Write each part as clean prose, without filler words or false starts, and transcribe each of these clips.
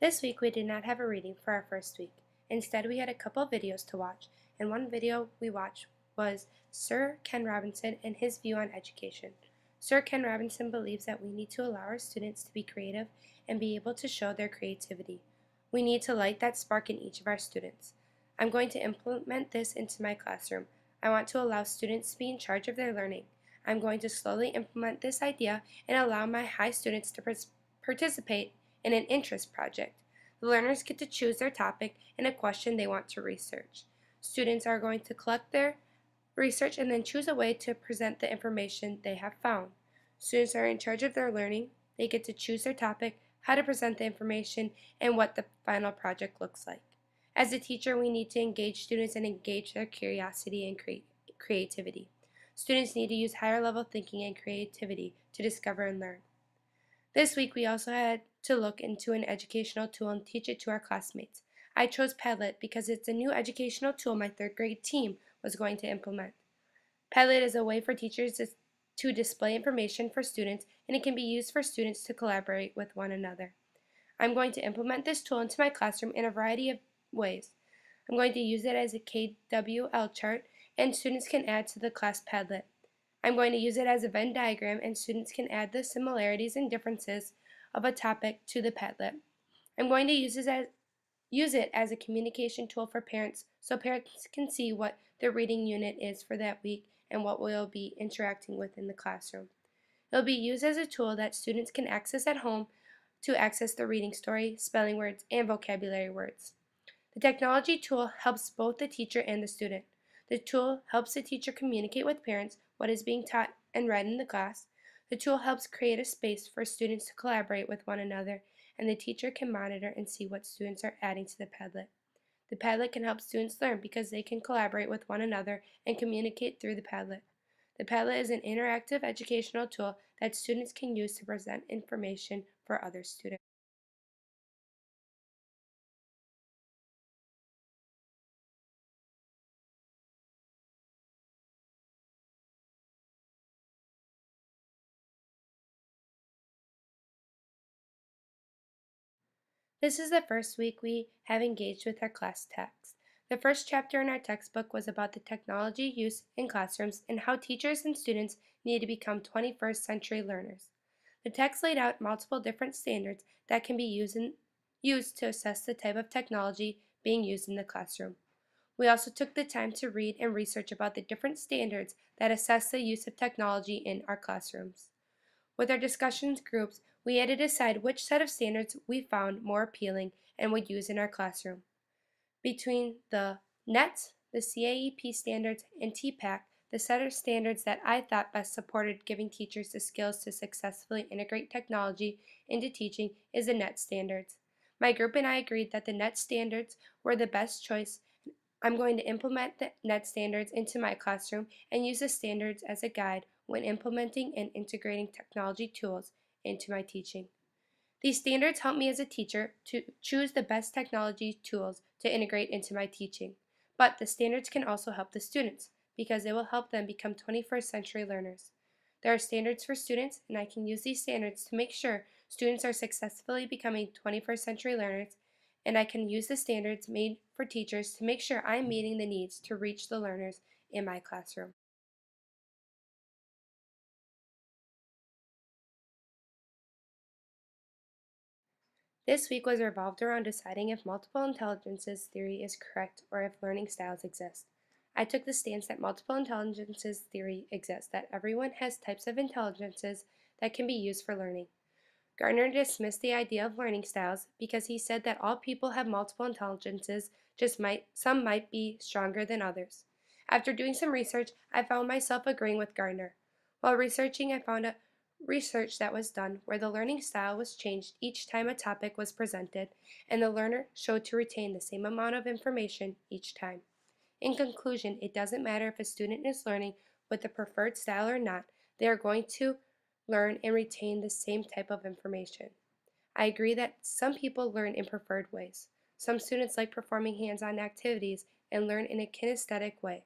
This week we did not have a reading for our first week. Instead, we had a couple videos to watch, and one video we watched was Sir Ken Robinson and his view on education. Sir Ken Robinson believes that we need to allow our students to be creative and be able to show their creativity. We need to light that spark in each of our students. I'm going to implement this into my classroom. I want to allow students to be in charge of their learning. I'm going to slowly implement this idea and allow my high students to participate in an interest project. The learners get to choose their topic and a question they want to research. Students are going to collect their research and then choose a way to present the information they have found. Students are in charge of their learning. They get to choose their topic, how to present the information, and what the final project looks like. As a teacher, we need to engage students and engage their curiosity and creativity. Students need to use higher level thinking and creativity to discover and learn. This week we also had to look into an educational tool and teach it to our classmates. I chose Padlet because it's a new educational tool my third grade team was going to implement. Padlet is a way for teachers to display information for students, and it can be used for students to collaborate with one another. I'm going to implement this tool into my classroom in a variety of ways. I'm going to use it as a KWL chart, and students can add to the class Padlet. I'm going to use it as a Venn diagram, and students can add the similarities and differences of a topic to the Padlet. I'm going to use it as a communication tool for parents so parents can see what their reading unit is for that week and what we'll be interacting with in the classroom. It'll be used as a tool that students can access at home to access the reading story, spelling words, and vocabulary words. The technology tool helps both the teacher and the student. The tool helps the teacher communicate with parents what is being taught and read in the class. The tool helps create a space for students to collaborate with one another, and the teacher can monitor and see what students are adding to the Padlet. The Padlet can help students learn because they can collaborate with one another and communicate through the Padlet. The Padlet is an interactive educational tool that students can use to present information for other students. This is the first week we have engaged with our class text. The first chapter in our textbook was about the technology use in classrooms and how teachers and students need to become 21st century learners. The text laid out multiple different standards that can be used to assess the type of technology being used in the classroom. We also took the time to read and research about the different standards that assess the use of technology in our classrooms. With our discussions groups, we had to decide which set of standards we found more appealing and would use in our classroom. Between the NET, the CAEP standards, and TPAC, the set of standards that I thought best supported giving teachers the skills to successfully integrate technology into teaching is the NET standards. My group and I agreed that the NET standards were the best choice. I'm going to implement the NET standards into my classroom and use the standards as a guide when implementing and integrating technology tools into my teaching. These standards help me as a teacher to choose the best technology tools to integrate into my teaching. But the standards can also help the students because it will help them become 21st century learners. There are standards for students, and I can use these standards to make sure students are successfully becoming 21st century learners, and I can use the standards made for teachers to make sure I am meeting the needs to reach the learners in my classroom. This week was revolved around deciding if multiple intelligences theory is correct or if learning styles exist. I took the stance that multiple intelligences theory exists, that everyone has types of intelligences that can be used for learning. Gardner dismissed the idea of learning styles because he said that all people have multiple intelligences, some might be stronger than others. After doing some research, I found myself agreeing with Gardner. While researching, I found a research that was done where the learning style was changed each time a topic was presented, and the learner showed to retain the same amount of information each time. In conclusion, it doesn't matter if a student is learning with the preferred style or not, they are going to learn and retain the same type of information. I agree that some people learn in preferred ways. Some students like performing hands-on activities and learn in a kinesthetic way.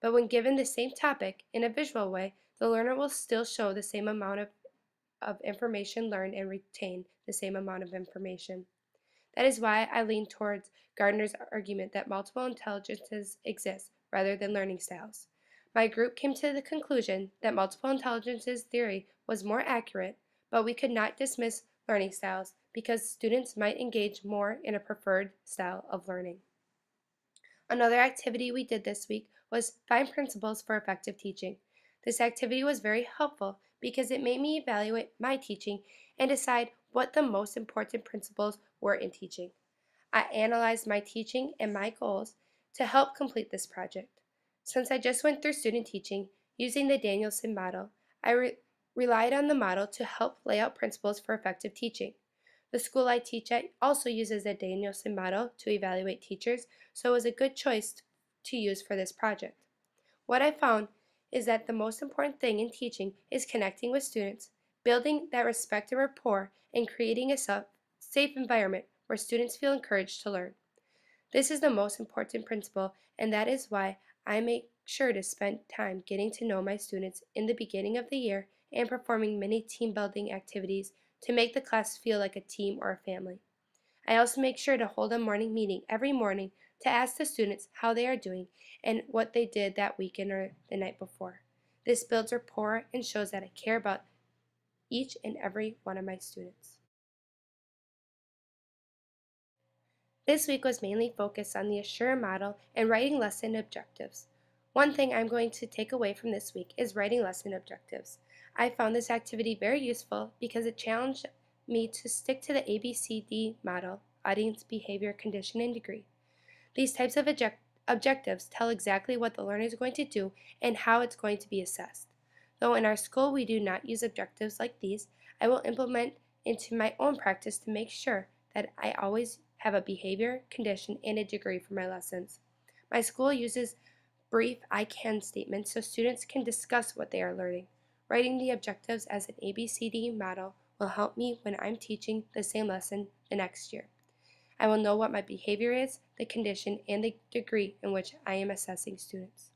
But when given the same topic in a visual way, the learner will still show the same amount of information learned and retain the same amount of information. That is why I lean towards Gardner's argument that multiple intelligences exist rather than learning styles. My group came to the conclusion that multiple intelligences theory was more accurate, but we could not dismiss learning styles because students might engage more in a preferred style of learning. Another activity we did this week was find principles for effective teaching. This activity was very helpful because it made me evaluate my teaching and decide what the most important principles were in teaching. I analyzed my teaching and my goals to help complete this project. Since I just went through student teaching using the Danielson model, I relied on the model to help lay out principles for effective teaching. The school I teach at also uses the Danielson model to evaluate teachers, so it was a good choice to use for this project. What I found is that the most important thing in teaching is connecting with students, building that respect and rapport, and creating a safe environment where students feel encouraged to learn. This is the most important principle, and that is why I make sure to spend time getting to know my students in the beginning of the year and performing many team building activities to make the class feel like a team or a family. I also make sure to hold a morning meeting every morning to ask the students how they are doing and what they did that weekend or the night before. This builds rapport and shows that I care about each and every one of my students. This week was mainly focused on the Assure model and writing lesson objectives. One thing I'm going to take away from this week is writing lesson objectives. I found this activity very useful because it challenged me to stick to the ABCD model, audience, behavior, condition, and degree. These types of objectives tell exactly what the learner is going to do and how it's going to be assessed. Though in our school we do not use objectives like these, I will implement into my own practice to make sure that I always have a behavior, condition, and a degree for my lessons. My school uses brief I can statements so students can discuss what they are learning. Writing the objectives as an ABCD model will help me when I'm teaching the same lesson the next year. I will know what my behavior is, the condition, and the degree in which I am assessing students.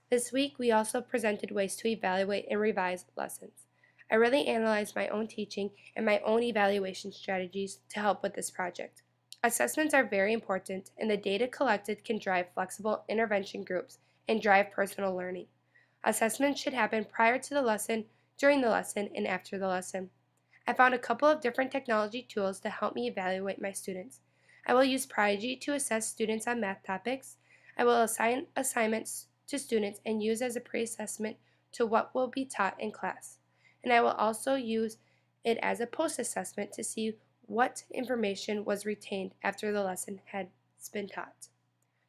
This week, we also presented ways to evaluate and revise lessons. I really analyzed my own teaching and my own evaluation strategies to help with this project. Assessments are very important, and the data collected can drive flexible intervention groups and drive personal learning. Assessments should happen prior to the lesson, during the lesson, and after the lesson. I found a couple of different technology tools to help me evaluate my students. I will use Prodigy to assess students on math topics. I will assign assignments to students and use as a pre-assessment to what will be taught in class. And I will also use it as a post-assessment to see what information was retained after the lesson had been taught.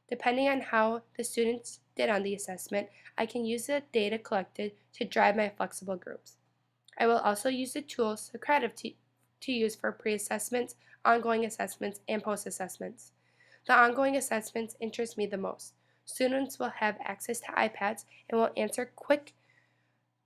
Depending on how the students did on the assessment, I can use the data collected to drive my flexible groups. I will also use the tool Socrative to use for pre-assessments, ongoing assessments, and post-assessments. The ongoing assessments interest me the most. Students will have access to iPads and will answer quick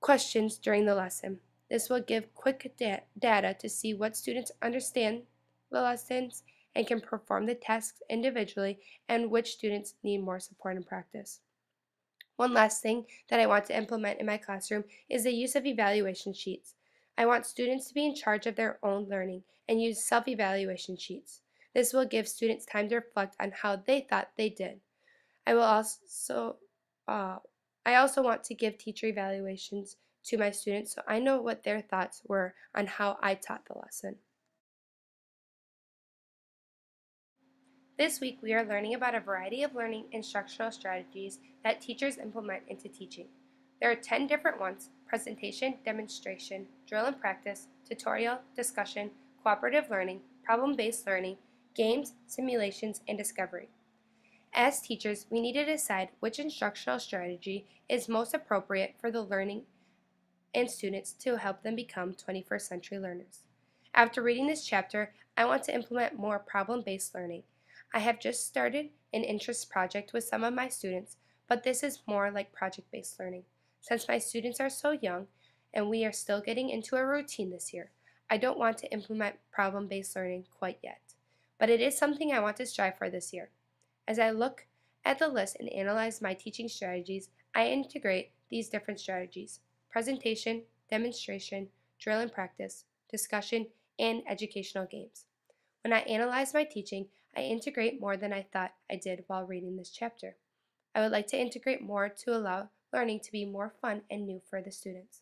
questions during the lesson. This will give quick data to see what students understand the lessons and can perform the tasks individually and which students need more support and practice. One last thing that I want to implement in my classroom is the use of evaluation sheets. I want students to be in charge of their own learning and use self-evaluation sheets. This will give students time to reflect on how they thought they did. I will also I also want to give teacher evaluations to my students so I know what their thoughts were on how I taught the lesson. This week we are learning about a variety of learning instructional strategies that teachers implement into teaching. There are 10 different ones: presentation, demonstration, drill and practice, tutorial, discussion, cooperative learning, problem-based learning, games, simulations, and discovery. As teachers, we need to decide which instructional strategy is most appropriate for the learning and students to help them become 21st century learners. After reading this chapter, I want to implement more problem-based learning. I have just started an interest project with some of my students, but this is more like project-based learning. Since my students are so young and we are still getting into a routine this year, I don't want to implement problem-based learning quite yet, but it is something I want to strive for this year. As I look at the list and analyze my teaching strategies, I integrate these different strategies: presentation, demonstration, drill and practice, discussion, and educational games. When I analyze my teaching, I integrate more than I thought I did while reading this chapter. I would like to integrate more to allow learning to be more fun and new for the students.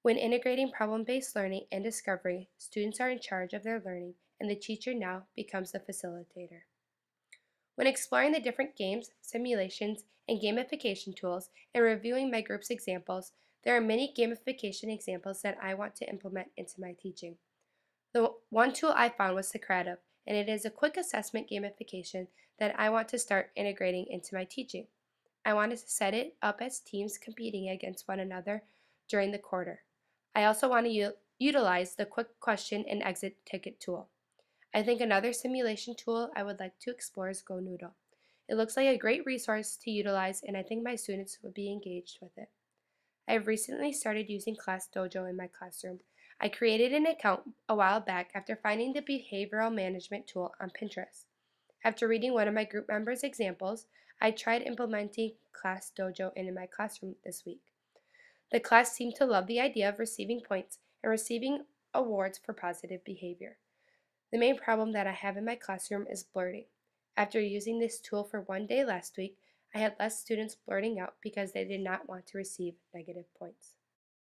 When integrating problem-based learning and discovery, students are in charge of their learning and the teacher now becomes the facilitator. When exploring the different games, simulations, and gamification tools and reviewing my group's examples, there are many gamification examples that I want to implement into my teaching. The one tool I found was Socrative, and it is a quick assessment gamification that I want to start integrating into my teaching. I wanted to set it up as teams competing against one another during the quarter. I also want to utilize the quick question and exit ticket tool. I think another simulation tool I would like to explore is GoNoodle. It looks like a great resource to utilize and I think my students would be engaged with it. I have recently started using Class Dojo in my classroom. I created an account a while back after finding the behavioral management tool on Pinterest. After reading one of my group members' examples, I tried implementing Class Dojo in my classroom this week. The class seemed to love the idea of receiving points and receiving awards for positive behavior. The main problem that I have in my classroom is blurting. After using this tool for one day last week, I had less students blurting out because they did not want to receive negative points.